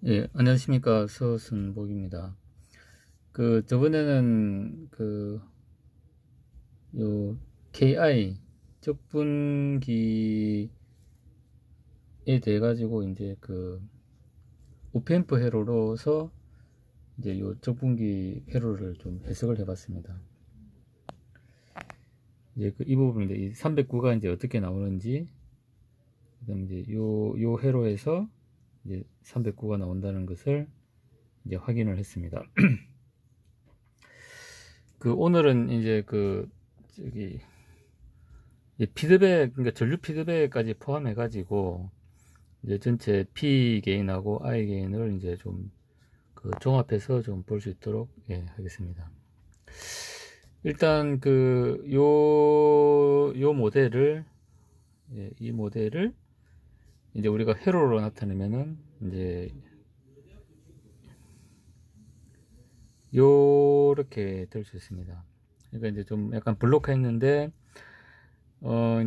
예, 안녕하십니까. 서순복입니다. 저번에는 요, KI, 적분기에 대해 가지고, 이제 오펜프 회로로서, 이제 요 적분기 회로를 좀 해석을 해봤습니다. 이제 이 부분인데, 이 309가 이제 어떻게 나오는지, 그 다음 이제 요 회로에서 이제 309가 나온다는 것을 이제 확인을 했습니다. 오늘은 이제 저기, 피드백, 그러니까 전류 피드백까지 포함해 가지고 이제 전체 P 게인하고 I 게인을 이제 좀 종합해서 좀 볼 수 있도록 하겠습니다. 일단 요 모델을 이 모델을 이제 우리가 회로로 나타내면은 이제 요렇게 될 수 있습니다. 그러니까 이제 좀 약간 블록화 했는데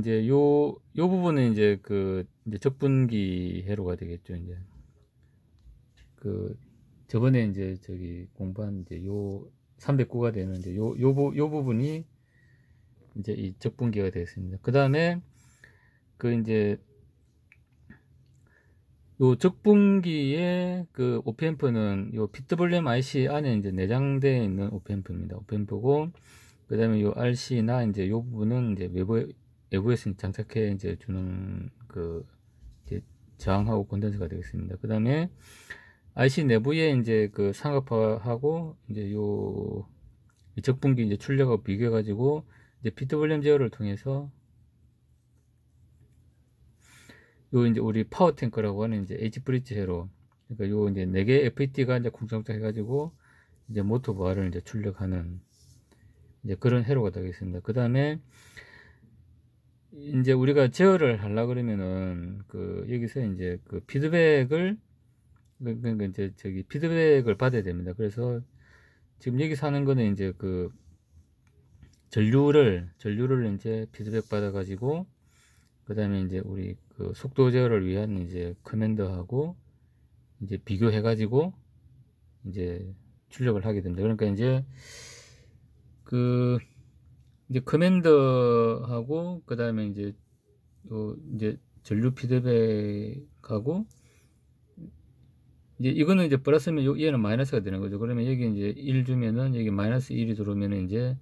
이제 요 부분은 이제 이제 적분기 회로가 되겠죠. 이제 저번에 이제 공부한 이제 요 309가 되는 이제 요 부분이 이제 이 적분기가 되겠습니다. 그 다음에 이제 요 적분기의 오펜프는 요 PWM IC 안에 이제 내장되어 있는 오펜프입니다. 오펜프고, 그 다음에 요 RC나 이제 요 부분은 이제 외부에서 장착해 이제 주는 이제 저항하고 콘덴서가 되겠습니다. 그 다음에 IC 내부에 이제 상압화하고 이제 요 적분기 이제 출력하고 비교해 가지고 이제 PWM 제어를 통해서 요 이제 우리 파워 탱크라고 하는 이제 H 브릿지 회로, 그러니까 요 이제 4개 FET가 이제 쿵짝쿵짝 해가지고 이제 모터 부하를 이제 출력하는 이제 그런 회로가 되겠습니다. 그 다음에 이제 우리가 제어를 하려 그러면은 여기서 이제 피드백을 그러니까 이제 피드백을 받아야 됩니다. 그래서 지금 여기서 하는 거는 이제 전류를 이제 피드백 받아 가지고 그 다음에 이제 우리 속도 제어를 위한 이제 커맨드하고 이제 비교해 가지고 이제 출력을 하게 됩니다. 그러니까 이제 이제 커맨드하고 그 다음에 이제 이제 전류 피드백하고 이제 이거는 이제 플러스면 얘는 마이너스가 되는 거죠. 그러면 여기 이제 1 주면은 여기 마이너스 1이 들어오면은 이제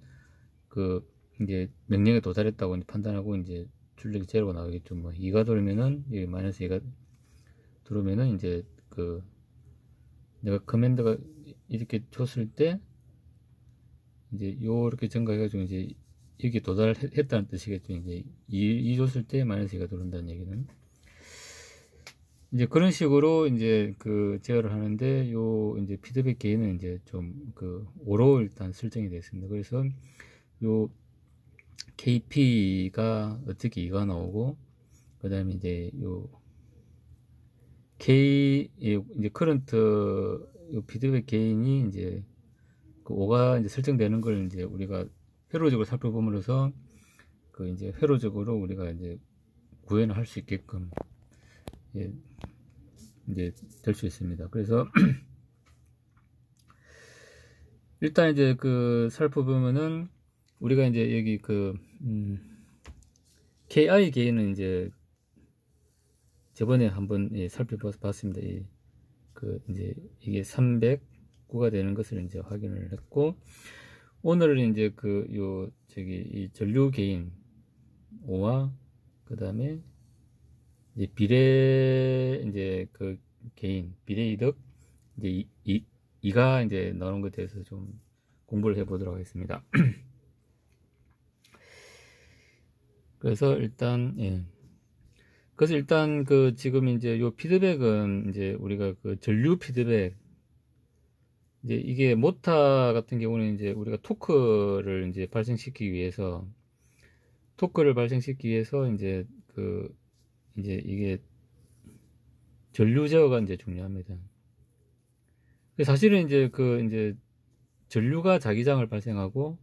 이제 명령에 도달했다고 이제 판단하고 이제 출력이 제로가 나오겠죠. 뭐 2가 들어오면은 여기 마이너스 2가 들어오면은 이제 내가 커맨드가 이렇게 줬을 때 이제 요렇게 증가해가지고 이제 여기 도달했다는 뜻이겠죠. 이제 2 줬을 때 마이너스 2가 들어온다는 얘기는. 이제 그런 식으로 이제 제어를 하는데 요 이제 피드백 게인은 이제 좀 5로 일단 설정이 되어 있습니다. 그래서 요 KP가 어떻게 2가 나오고, 그 다음에 이제 요 이제 커런트 요 피드백 게인이 이제 5가 이제 설정되는 걸 이제 우리가 회로적으로 살펴봄으로써 이제 회로적으로 우리가 이제 구현을 할 수 있게끔 이제 될 수 있습니다. 그래서 일단 이제 살펴보면은 우리가 이제 여기 KI 게인은 이제 저번에 한번 살펴봤습니다. 이제 이게 309가 되는 것을 이제 확인을 했고, 오늘은 이제 이 전류 게인 5와 그 다음에 이제 비례 이제 게인 비례 이득 이제 2가 이제 나오는 것에 대해서 좀 공부를 해 보도록 하겠습니다. 그래서 일단 그래서 일단 지금 이제 요 피드백은 이제 우리가 전류 피드백, 이제 이게 모터 같은 경우는 이제 우리가 토크를 이제 발생시키기 위해서 이제 이제 이게 전류 제어가 이제 중요합니다. 사실은 이제 이제 전류가 자기장을 발생하고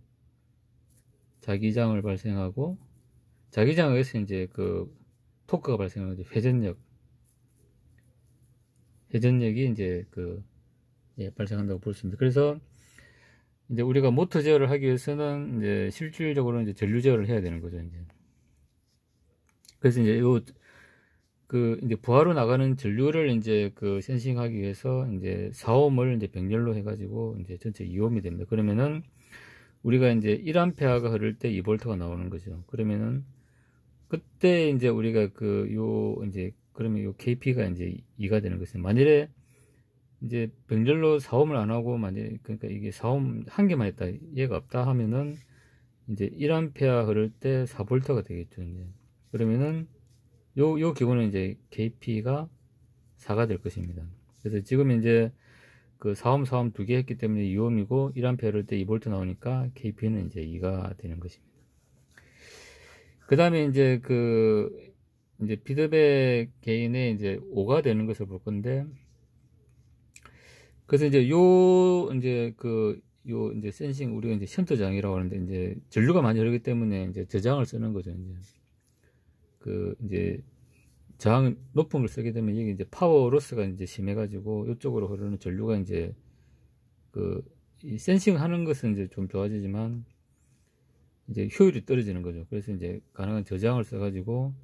자기장에서 이제 토크가 발생하는 거죠. 회전력. 회전력이 이제 발생한다고 볼 수 있습니다. 그래서 이제 우리가 모터 제어를 하기 위해서는 이제 실질적으로 이제 전류 제어를 해야 되는 거죠, 이제. 그래서 이제 이제 부하로 나가는 전류를 이제 센싱하기 위해서 이제 4옴을 이제 병렬로 해가지고 이제 전체 2옴이 됩니다. 그러면은 우리가 이제 1A가 흐를 때 2V가 나오는 거죠. 그러면은 그때 이제 우리가 그러면 요 KP가 이제 2가 되는 것이죠. 만일에 이제 병렬로 4옴을 안 하고 그러니까 이게 4옴 한 개만 했다, 얘가 없다 하면은 이제 1A 흐를 때 4V가 되겠죠, 이제. 그러면은 요 기호는 이제 KP가 4가 될 것입니다. 그래서 지금 이제 4옴 두 개 했기 때문에 2옴이고 1A 흐를 때 2V 나오니까 KP는 이제 2가 되는 것입니다. 그 다음에 이제 이제 피드백 게인에 이제 5가 되는 것을 볼 건데, 그래서 이제 이제 센싱, 우리가 이제 션트장이라고 하는데, 이제 전류가 많이 흐르기 때문에 이제 저장을 쓰는 거죠, 이제. 이제 저항 높은 걸 쓰게 되면 여기 이제 파워 로스가 이제 심해가지고 이쪽으로 흐르는 전류가 이제 이 센싱 하는 것은 이제 좀 좋아지지만 이제 효율이 떨어지는 거죠. 그래서 이제 가능한 저장을 써가지고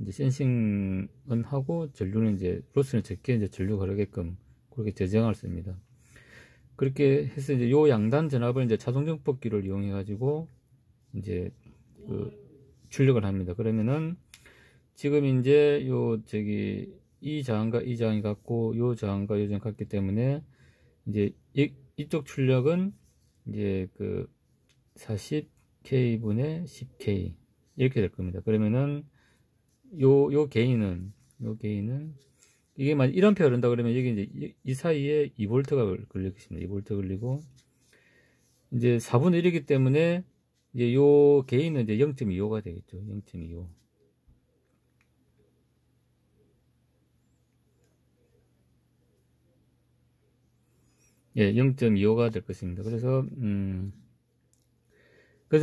이제 센싱은 하고 전류는 이제 로스는 적게 이제 전류가 흐르게끔 그렇게 저장을 씁니다. 그렇게 해서 이제 요 양단 전압을 이제 자동 정폭기를 이용해 가지고 이제 출력을 합니다. 그러면은 지금 이제 이 저항과 이 저항이 같고 요 저항과 요 저항이 같기 때문에 이제 이쪽 출력은 이제 40K 분의 10K 이렇게 될 겁니다. 그러면은 요 게인은 이게 만약 1A 흐른다 그러면 여기 이제 이 사이에 2V가 걸리겠습니다. 2V 걸리고 이제 4분의 1이기 때문에 이제 요 게인은 이제 0.25가 되겠죠. 0.25. 예, 0.25가 될 것입니다. 그래서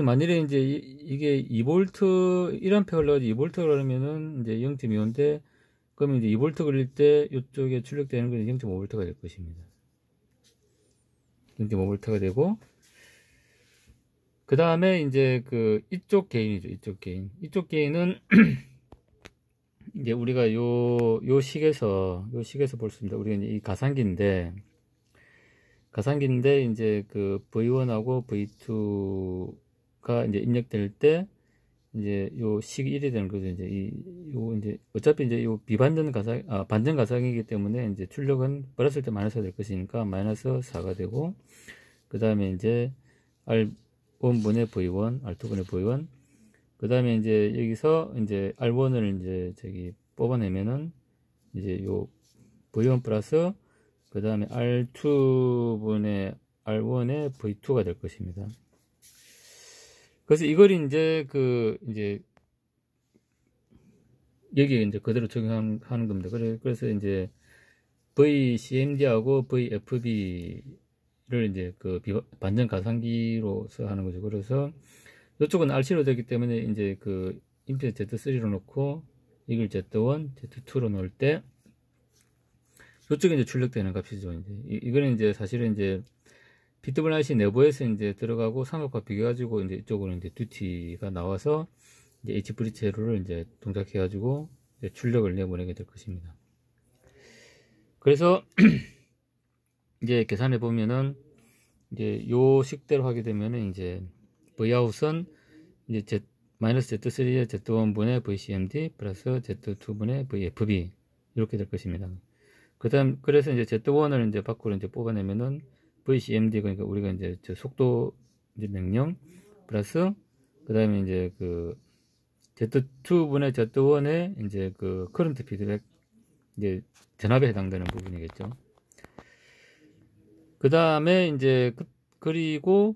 만일에 이제 이게 2V 1A 흘러가지고 2V 그러면은 이제 0.25인데, 그러면 이제 2V 걸릴 때 이쪽에 출력되는 건 0.5V가 될 것입니다. 0.5V가 되고, 그 다음에 이제 이쪽 게인이죠. 이쪽 게인은 이제 우리가 요 식에서 볼 수 있습니다. 우리가 이제 이 가상기인데 이제 V1하고 V2가 이제 입력될 때 이제 요 식 1이 되는 거죠. 이제 이제 어차피 이제 요 반전 가상이기 때문에 이제 출력은 플러스일 때 마이너스가 될 것이니까 마이너스 4가 되고, 그 다음에 이제 R1분의 V1, R2분의 V1, 그 다음에 이제 여기서 이제 R1을 이제 뽑아내면은 이제 요 V1 플러스 그 다음에 R2분의 R1의 V2가 될 것입니다. 그래서 이걸 이제 이제 여기에 이제 그대로 적용하는 겁니다. 그래서 이제 VCMD하고 VFB를 이제 반전 가상기로서 하는 거죠. 그래서 이쪽은 RC로 되기 때문에 이제 임페 Z3로 놓고 이걸 Z1, Z2로 놓을 때 이쪽에 이제 출력되는 값이죠. 이거는 이제 사실은 이제 PWRC 내부에서 이제 들어가고 삼각과 비교해가지고 이제 이쪽으로 이제 듀티가 나와서 이제 H 브릿지 회로를 이제 동작해가지고 이제 출력을 내보내게 될 것입니다. 그래서 이제 계산해 보면은 이제 요 식대로 하게 되면은 이제 Vout은 이제 마이너스 Z3의 Z1분의 VCMD 플러스 Z2분의 VFB 이렇게 될 것입니다. 그래서 이제 Z1을 이제 밖으로 이제 뽑아내면은 VCMD, 그러니까 우리가 이제 속도 이제 명령 플러스 그 다음에 이제 Z2분의 Z1의 이제 커런트 피드백 이제 전압에 해당되는 부분이겠죠. 그 다음에 이제 그리고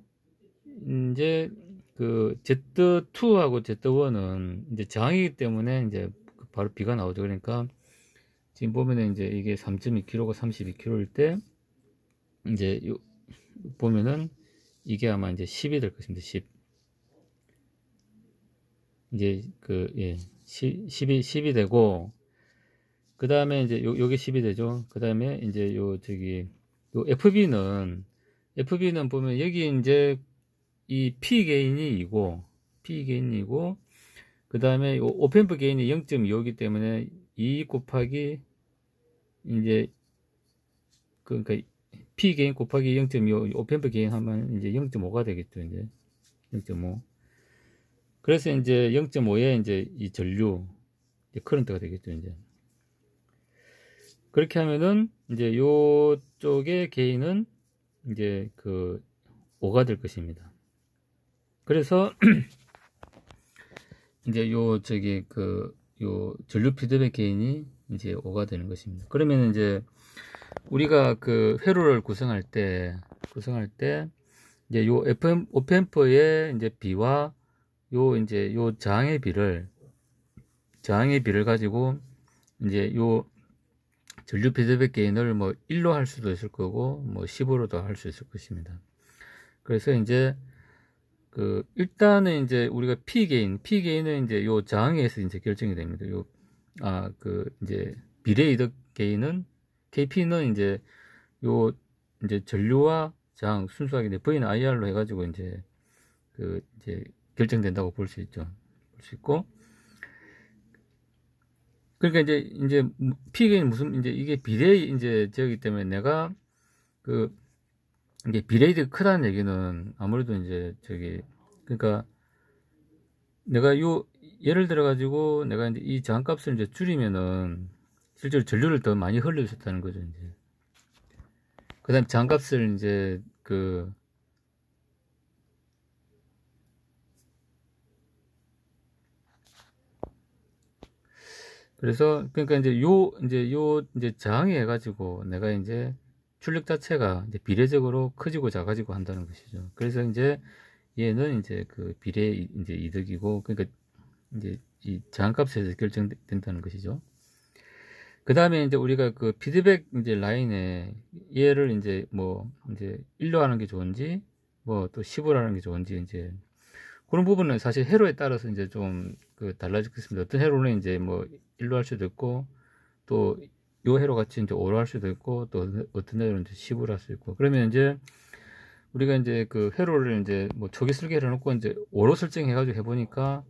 이제 Z2하고 Z1은 이제 저항이기 때문에 이제 바로 B가 나오죠. 그러니까 지금 보면은 이제 이게 3.2kg가 32kg일 때 이제 보면은 이게 아마 이제 10이 될 것입니다. 10. 이제 10이 되고, 그 다음에 이제 요게 10이 되죠. 그 다음에 이제 요 FB는 보면 여기 이제 이 P 게인이 이고 그 다음에 오펜프 게인이 0.25이기 때문에 2 곱하기 이제 그러니까 P 게인 곱하기 0.25 오펜프 게인 하면 이제 0.5가 되겠죠. 이제 0.5. 그래서 이제 0.5에 이제 이 전류 커런트가 되겠죠. 이제 그렇게 하면은 이제 요쪽의 게인은 이제 그 5가 될 것입니다. 그래서 이제 요 전류 피드백 게인이 이제 5가 되는 것입니다. 그러면 이제 우리가 그 회로를 구성할 때 이제 요 오펜프의 이제 비와 이제 요 저항의 비를 가지고 이제 요 전류 피드백 게인을 뭐 1로 할 수도 있을 거고 뭐 10으로도 할 수 있을 것입니다. 그래서 이제 일단은 이제 우리가 P게인은 이제 요 저항에 의해서 이제 결정이 됩니다. 이제 비례 이득 게인은 KP는 이제 이제 전류와 저항 순수하게 이제 V는 IR로 해가지고 이제 이제 결정된다고 볼 수 있죠. 볼 수 있고. 그러니까 이제 P게인 이제 이게 비례 이제 저기 때문에 내가 이게 비례이득 크다는 얘기는 아무래도 이제 그러니까 내가 예를 들어 가지고 내가 이제 이 저항값을 이제 줄이면은 실제로 전류를 더 많이 흘릴 수 있다는 거죠. 이제 그다음 저항값을 이제 그래서 그러니까 이제 이제 저항에 해가지고 내가 이제 출력 자체가 이제 비례적으로 커지고 작아지고 한다는 것이죠. 그래서 이제 얘는 이제 비례 이제 이득이고 그러니까 이제 이 저항값에서 결정된다는 것이죠. 그 다음에 이제 우리가 피드백 이제 라인에 얘를 이제 뭐 이제 1로 하는 게 좋은지 뭐 또 10으로 하는 게 좋은지 이제 그런 부분은 사실 회로에 따라서 이제 좀 달라지겠습니다. 어떤 회로는 이제 뭐 1로 할 수도 있고 또 요 회로 같이 이제 5로 할 수도 있고 또 어떤 회로는 이제 10으로 할 수 있고 그러면 이제 우리가 이제 회로를 이제 뭐 초기 설계를 해놓고 이제 5로 설정해가지고 해보니까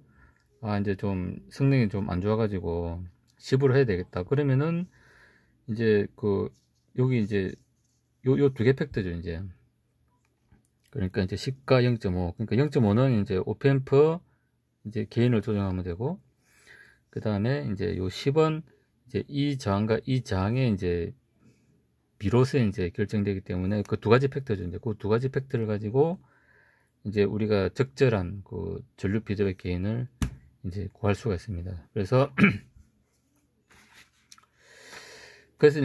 이제 좀 성능이 좀 안 좋아가지고 10으로 해야 되겠다. 그러면은 이제 여기 이제 요 두 개 팩터죠. 이제 그러니까 이제 10과 0.5 그러니까 0.5는 이제 오펜프 이제 게인을 조정하면 되고 그 다음에 이제 요 10은 이제 이 저항과 이 저항의 이제 비로소 이제 결정되기 때문에 그 두 가지 팩터죠. 이제 그 두 가지 팩터를 가지고 이제 우리가 적절한 전류 피드백 게인을 이제 구할 수가 있습니다. 그래서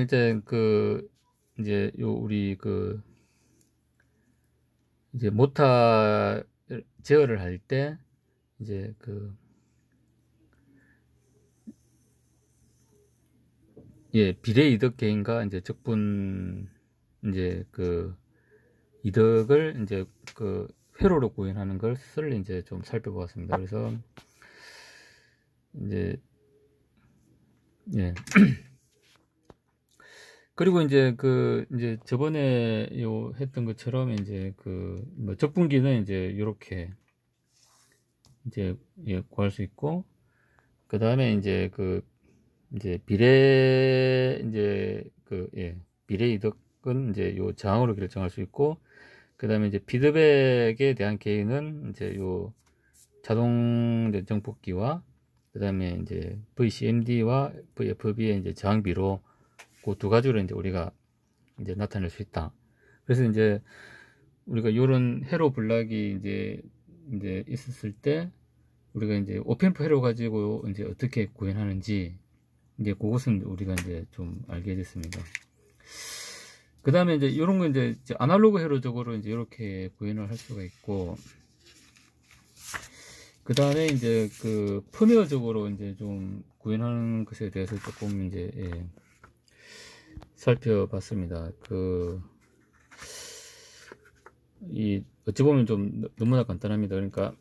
이제 이제 우리 이제 모타 제어를 할 때 이제 비례 이득 게인과 이제 적분 이제 이득을 이제 회로로 구현하는 것을 이제 좀 살펴보았습니다. 그래서 이제 그리고 이제 이제 저번에 했던 것처럼 이제 뭐 적분기는 이제 이렇게 이제 구할 수 있고 그 다음에 이제 이제 비례 이제 비례 이득은 이제 요 저항으로 결정할 수 있고 그 다음에 이제 피드백에 대한 게인은 이제 요 자동 정폭기와 그 다음에 이제 VCMD와 VFB의 이제 저항비로 그 두 가지로 이제 우리가 이제 나타낼 수 있다. 그래서 이제 우리가 요런 회로 블락이 이제 있었을 때 우리가 이제 오펜프 회로 가지고 이제 어떻게 구현하는지 이제 그것은 우리가 이제 좀 알게 됐습니다. 그 다음에 이제 이런 거 이제 아날로그 회로적으로 이제 이렇게 구현을 할 수가 있고 그 다음에 이제 펌웨어적으로 이제 좀 구현하는 것에 대해서 조금 이제 살펴봤습니다. 어찌 보면 좀 너무나 간단합니다. 그러니까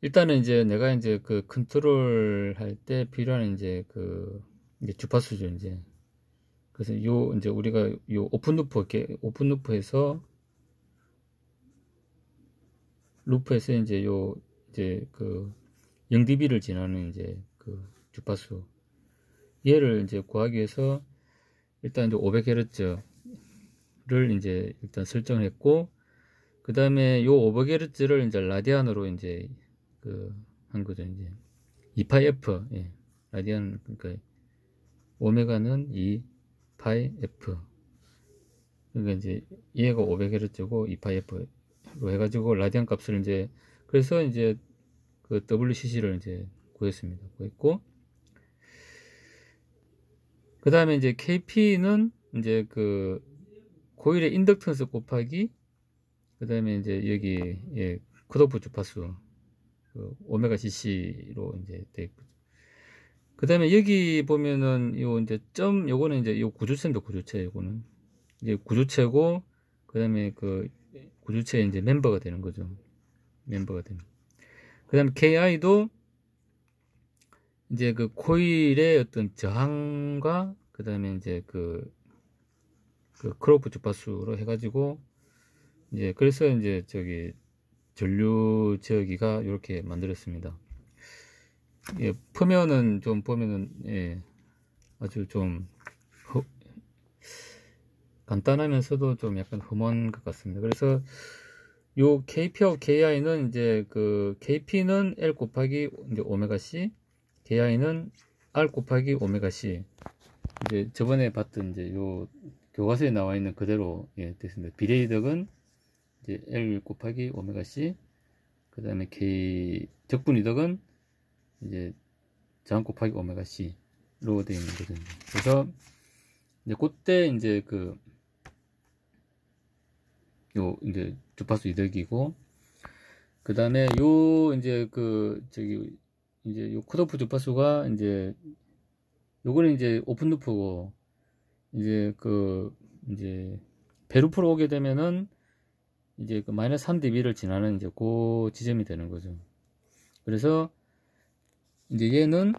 일단은 이제 내가 이제 그 컨트롤 할 때 필요한 이제 그 이제 주파수죠, 이제. 그래서 요 이제 우리가 요 오픈 루프에서 이제 요 이제 그 0dB를 지나는 이제 그 주파수 얘를 이제 구하기 위해서 일단 이제 500Hz를 이제 일단 설정을 했고, 그 다음에 요 500Hz를 이제 라디안으로 이제 그 한 거죠. 이제 2파이-F, 예. 라디안, 그러니까 오메가는 2파이-F. 그러니까 이제 얘가 500Hz고 2파이-F로 해가지고 라디안 값을 이제, 그래서 이제 그 WCC를 이제 구했습니다. 구했고, 그 다음에 이제 KP는 이제 그 코일의 인덕턴스 곱하기, 그 다음에 이제 여기, 예, 컷오프 주파수, 그 오메가 CC로 이제 돼 있고. 그 다음에 여기 보면은 요 이제 요거는 이제 요 구조체입니다. 구조체. 요거는 이제 구조체고, 그 다음에 그 구조체에 이제 멤버가 되는 거죠. 멤버가 되는. 그 다음에 KI도 이제 그 코일의 어떤 저항과, 그 다음에 이제 그 크로프 주파수로 해가지고, 이제 그래서 이제 저기 전류 제어기가 이렇게 만들었습니다. 예, 표면은 좀 보면은, 예, 아주 좀 간단하면서도 좀 약간 험한 것 같습니다. 그래서 요 KP하고 KI는 이제 그 KP는 L 곱하기 이제 오메가 C, KI는 R 곱하기 오메가 C. 이제 저번에 봤던 이제 요 교과서에 나와 있는 그대로, 예, 됐습니다. 비례이덕은 이제 L 곱하기 오메가 C, 그 다음에 적분이덕은 이제 저항 곱하기 오메가 C로 되어 있는 거죠. 그래서 이제 그때 이제 요 이제 주파수 이덕이고, 그 다음에 요 이제 이제 요 컷오프 주파수가 이제 요거는 이제 오픈 루프고, 이제 이제 배루프로 오게 되면은 이제 그 마이너스 3dB를 지나는 이제 그 지점이 되는 거죠. 그래서 이제 얘는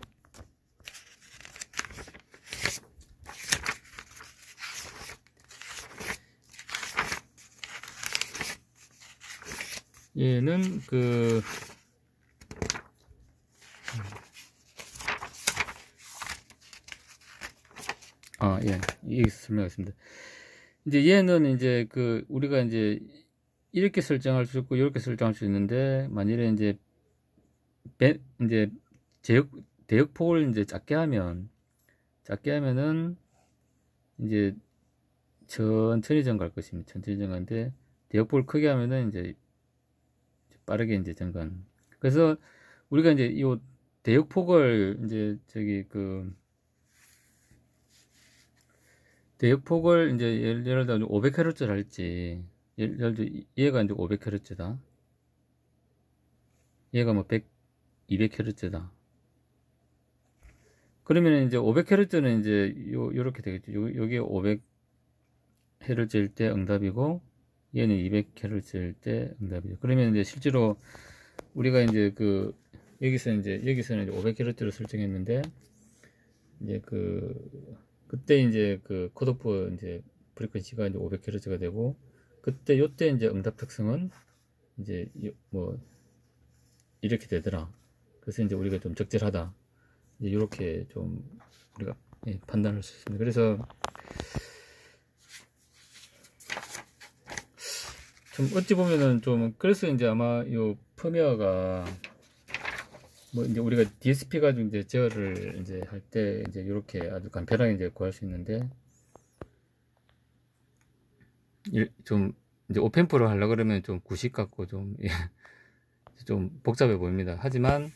예, 여기서 설명하겠습니다. 이제 얘는 이제 우리가 이제 이렇게 설정할 수 있고 이렇게 설정할 수 있는데, 만일에 이제 이제 대역폭을 이제 작게 하면은 이제 천천히 증가할 것입니다. 천천히 증가하는데, 대역폭을 크게 하면은 이제 빠르게 이제 증가하는. 그래서 우리가 이제 이 대역폭을 이제 대역폭을 이제 예를 들어 500Hz를 할지, 예를 들어 얘가 이제 500Hz다. 얘가 뭐 200Hz다. 그러면 이제 500Hz는 이제 요렇게 되겠죠. 요게 500Hz일 때 응답이고, 얘는 200Hz일 때 응답이죠. 그러면 이제 실제로 우리가 이제 여기서는 이제 500Hz로 설정했는데, 이제 그때 이제 컷오프 이제 프리퀀시가 이제 500Hz가 되고, 그때 요때 이제 응답 특성은 이제 뭐 이렇게 되더라. 그래서 이제 우리가 좀 적절하다. 이제 이렇게 좀 우리가, 예, 판단할 수 있습니다. 그래서 좀 어찌 보면은 좀, 그래서 이제 아마 요 펌웨어가 뭐 이제 우리가 DSP 가지고 이제 제어를 이제 할 때 이제 이렇게 아주 간편하게 이제 구할 수 있는데, 좀 이제 오펜프로 하려 그러면 좀 구식 같고 좀 좀 복잡해 보입니다. 하지만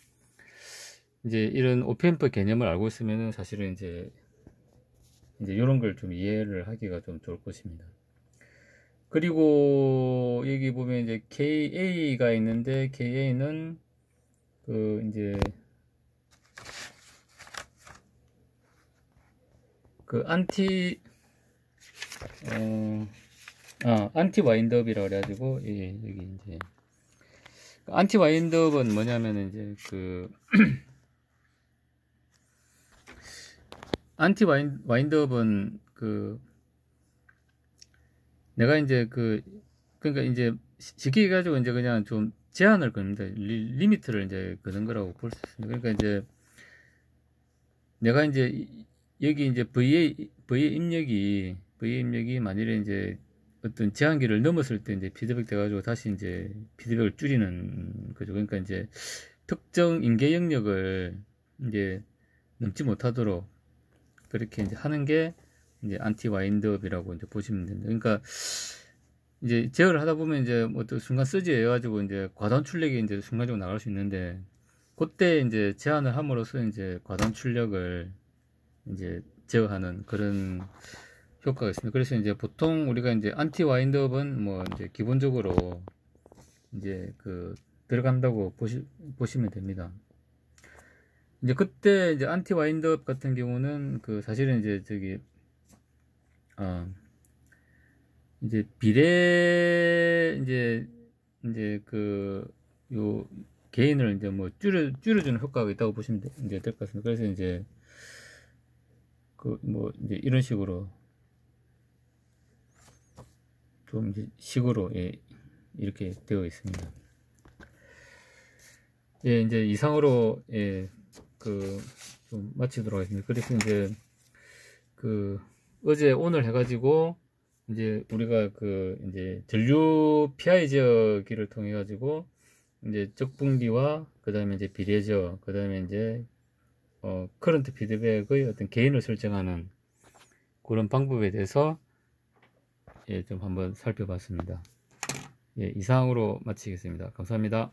이제 이런 오펜프 개념을 알고 있으면은 사실은 이제 이런 걸 좀 이해를 하기가 좀 좋을 것입니다. 그리고 여기 보면 이제 KA가 있는데, KA는 이제 안티 와인드업이라고 그래가지고, 예, 여기 이제 안티 와인드업은 뭐냐면은 이제 그 안티 와인드업은 그 내가 이제 그러니까 이제 쉽게 얘기해가지고 이제 그냥 좀 제한을 겁니다. 리미트를 이제 거는 거라고 볼 수 있습니다. 그러니까 이제 내가 이제 여기 이제 VA 입력이 만일에 이제 어떤 제한기를 넘었을 때 이제 피드백 돼가지고 다시 이제 피드백을 줄이는 거죠. 그러니까 이제 특정 인계 영역을 이제 넘지 못하도록 그렇게 이제 하는 게 이제 안티 와인드업이라고 이제 보시면 됩니다. 그러니까 이제 제어를 하다 보면 이제 뭐 또 순간 서지에 해가지고 이제 과단 출력이 이제 순간적으로 나갈 수 있는데 그때 이제 제한을 함으로써 이제 과단 출력을 이제 제어하는 그런 효과가 있습니다. 그래서 이제 보통 우리가 이제 안티 와인드업은 뭐 이제 기본적으로 이제 들어간다고 보시면 됩니다. 이제 그때 이제 안티 와인드업 같은 경우는 사실은 이제 이제 비례 이제 요 게인을 이제 뭐 줄여주는 효과가 있다고 보시면 이제 될 것 같습니다. 그래서 이제 뭐 이제 이런 식으로 좀 이제 식으로 이렇게 되어 있습니다. 예, 이제 이상으로 좀 마치도록 하겠습니다. 그래서 이제 어제 오늘 해가지고 이제 우리가 이제 전류 PI 제어기를 통해 가지고 이제 적분기와 그 다음에 이제 비례 제어, 그 다음에 이제 커런트 피드백의 어떤 게인을 설정하는 그런 방법에 대해서 좀 한번 살펴봤습니다. 예, 이상으로 마치겠습니다. 감사합니다.